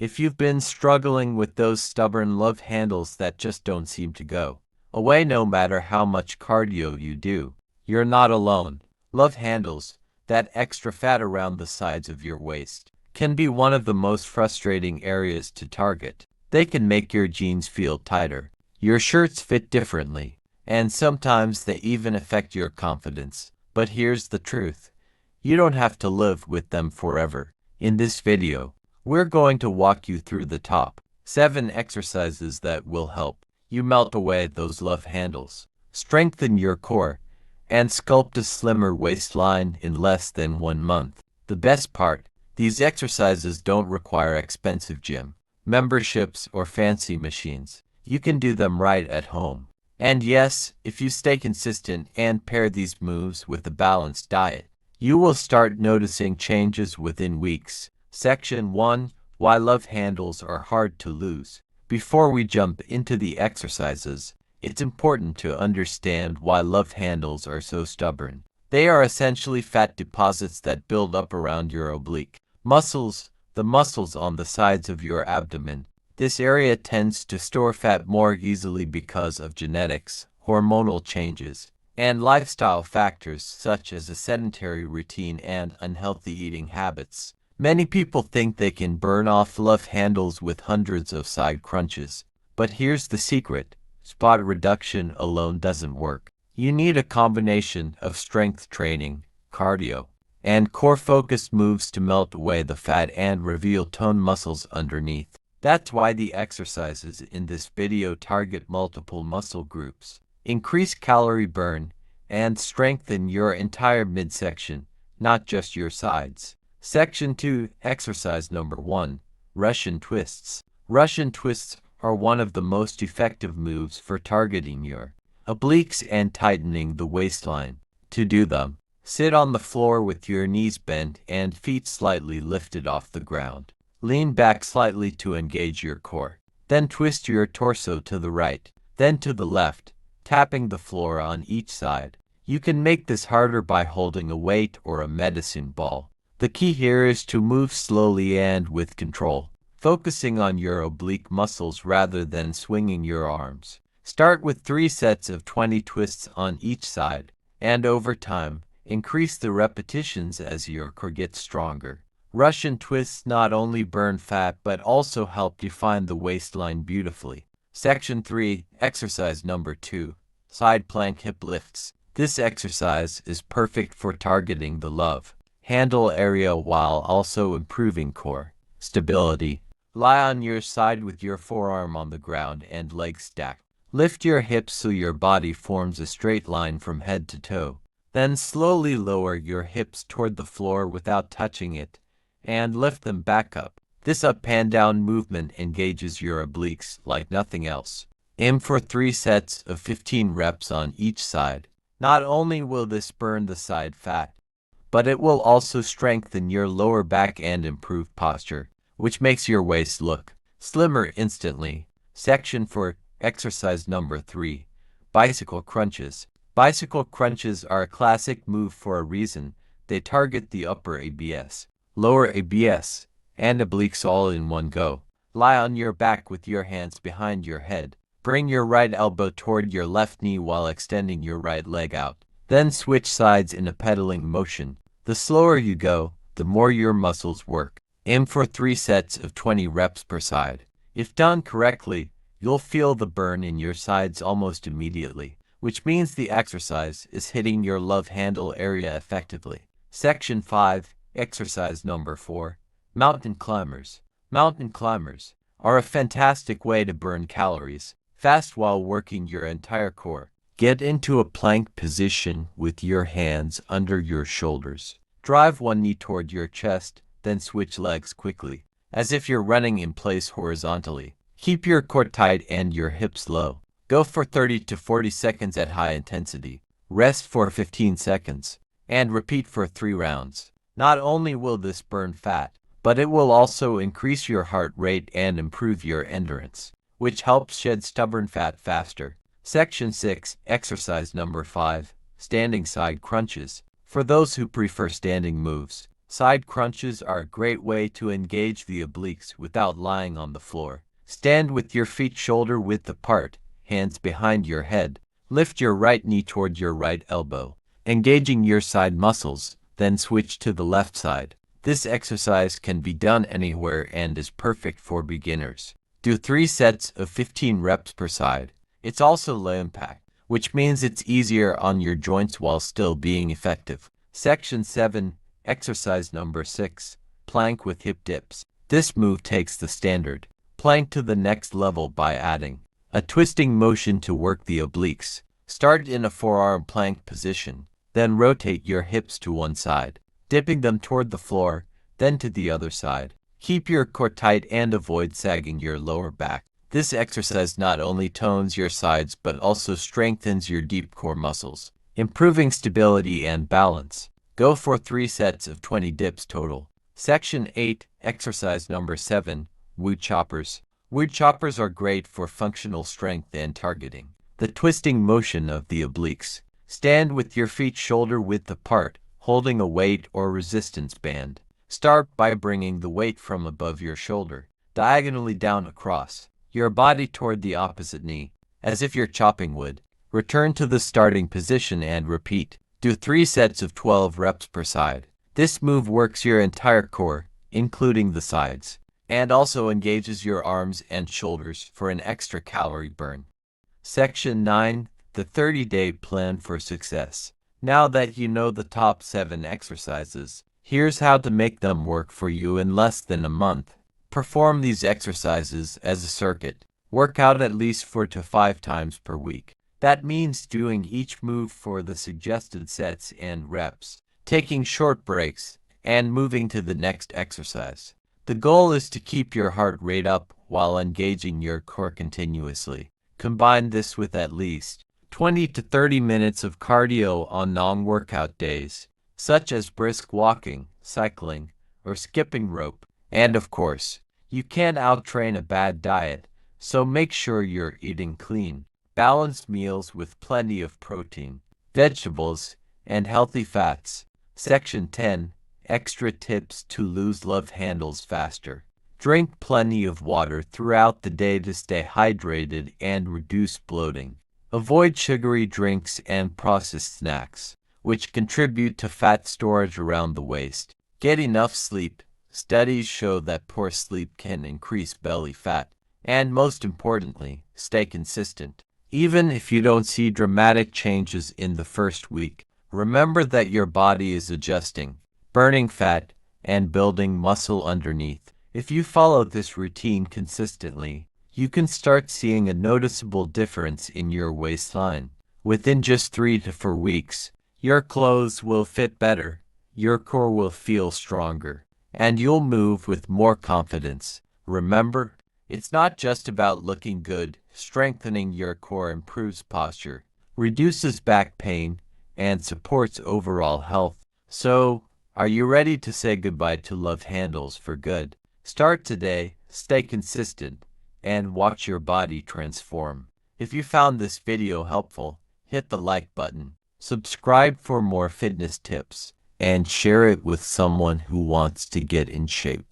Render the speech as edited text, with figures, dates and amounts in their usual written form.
If you've been struggling with those stubborn love handles that just don't seem to go away no matter how much cardio you do, you're not alone. Love handles, that extra fat around the sides of your waist, can be one of the most frustrating areas to target. They can make your jeans feel tighter, your shirts fit differently, and sometimes they even affect your confidence. But here's the truth. You don't have to live with them forever. In this video, we're going to walk you through the top 7 exercises that will help you melt away those love handles, strengthen your core, and sculpt a slimmer waistline in less than 1 month. The best part, these exercises don't require expensive gym memberships or fancy machines. You can do them right at home. And yes, if you stay consistent and pair these moves with a balanced diet, you will start noticing changes within weeks. Section 1. Why love handles are hard to lose. Before we jump into the exercises, it's important to understand why love handles are so stubborn. They are essentially fat deposits that build up around your oblique muscles, the muscles on the sides of your abdomen. This area tends to store fat more easily because of genetics, hormonal changes, and lifestyle factors such as a sedentary routine and unhealthy eating habits. Many people think they can burn off love handles with hundreds of side crunches. But here's the secret. Spot reduction alone doesn't work. You need a combination of strength training, cardio, and core-focused moves to melt away the fat and reveal toned muscles underneath. That's why the exercises in this video target multiple muscle groups, increase calorie burn, and strengthen your entire midsection, not just your sides. Section 2. Exercise number 1. Russian twists. Russian twists are one of the most effective moves for targeting your obliques and tightening the waistline. To do them, sit on the floor with your knees bent and feet slightly lifted off the ground. Lean back slightly to engage your core. Then twist your torso to the right, then to the left, tapping the floor on each side. You can make this harder by holding a weight or a medicine ball. The key here is to move slowly and with control, focusing on your oblique muscles rather than swinging your arms. Start with 3 sets of 20 twists on each side, and over time, increase the repetitions as your core gets stronger. Russian twists not only burn fat but also help define the waistline beautifully. Section 3. Exercise number 2. Side plank hip lifts. This exercise is perfect for targeting the love handle area while also improving core stability. Lie on your side with your forearm on the ground and legs stacked. Lift your hips so your body forms a straight line from head to toe. Then slowly lower your hips toward the floor without touching it, and lift them back up. This up and down movement engages your obliques like nothing else. Aim for 3 sets of 15 reps on each side. Not only will this burn the side fat, but it will also strengthen your lower back and improve posture, which makes your waist look slimmer instantly. Section 4. Exercise number 3. Bicycle crunches. Bicycle crunches are a classic move for a reason. They target the upper abs, lower abs, and obliques all in one go. Lie on your back with your hands behind your head. Bring your right elbow toward your left knee while extending your right leg out. Then switch sides in a pedaling motion. The slower you go, the more your muscles work. Aim for 3 sets of 20 reps per side. If done correctly, you'll feel the burn in your sides almost immediately, which means the exercise is hitting your love handle area effectively. Section 5. Exercise number 4. Mountain climbers. Mountain climbers are a fantastic way to burn calories fast while working your entire core. Get into a plank position with your hands under your shoulders. Drive one knee toward your chest, then switch legs quickly, as if you're running in place horizontally. Keep your core tight and your hips low. Go for 30 to 40 seconds at high intensity. Rest for 15 seconds, and repeat for 3 rounds. Not only will this burn fat, but it will also increase your heart rate and improve your endurance, which helps shed stubborn fat faster. Section 6. Exercise number 5. Standing side crunches. For those who prefer standing moves, Side crunches are a great way to engage the obliques without lying on the floor. Stand with your feet shoulder width apart, hands behind your head. Lift your right knee toward your right elbow, engaging your side muscles, then switch to the left side. This exercise can be done anywhere and is perfect for beginners. Do 3 sets of 15 reps per side. It's also low impact, which means it's easier on your joints while still being effective. Section 7, exercise number 6, plank with hip dips. This move takes the standard plank to the next level by adding a twisting motion to work the obliques. Start in a forearm plank position, then rotate your hips to one side, dipping them toward the floor, then to the other side. Keep your core tight and avoid sagging your lower back. This exercise not only tones your sides but also strengthens your deep core muscles, improving stability and balance. Go for 3 sets of 20 dips total. Section 8, exercise number 7, wood choppers. Wood choppers are great for functional strength and targeting the twisting motion of the obliques. Stand with your feet shoulder width apart, holding a weight or resistance band. Start by bringing the weight from above your shoulder, diagonally down across your body toward the opposite knee, as if you're chopping wood. Return to the starting position and repeat. Do 3 sets of 12 reps per side. This move works your entire core, including the sides, and also engages your arms and shoulders for an extra calorie burn. Section 9, the 30-day plan for success. Now that you know the top 7 exercises, here's how to make them work for you in less than a month. Perform these exercises as a circuit. Work out at least 4 to 5 times per week. That means doing each move for the suggested sets and reps, taking short breaks, and moving to the next exercise. The goal is to keep your heart rate up while engaging your core continuously. Combine this with at least 20 to 30 minutes of cardio on non-workout days, such as brisk walking, cycling, or skipping rope. And of course, you can't out-train a bad diet, so make sure you're eating clean, balanced meals with plenty of protein, vegetables, and healthy fats. Section 10, extra tips to lose love handles faster. Drink plenty of water throughout the day to stay hydrated and reduce bloating. Avoid sugary drinks and processed snacks, which contribute to fat storage around the waist. Get enough sleep. Studies show that poor sleep can increase belly fat. And most importantly, stay consistent. Even if you don't see dramatic changes in the first week, remember that your body is adjusting, burning fat, and building muscle underneath. If you follow this routine consistently, you can start seeing a noticeable difference in your waistline. Within just 3 to 4 weeks, your clothes will fit better, your core will feel stronger, and you'll move with more confidence. Remember, it's not just about looking good. Strengthening your core improves posture, reduces back pain, and supports overall health. So, are you ready to say goodbye to love handles for good? Start today, stay consistent, and watch your body transform. If you found this video helpful, hit the like button, subscribe for more fitness tips, and share it with someone who wants to get in shape.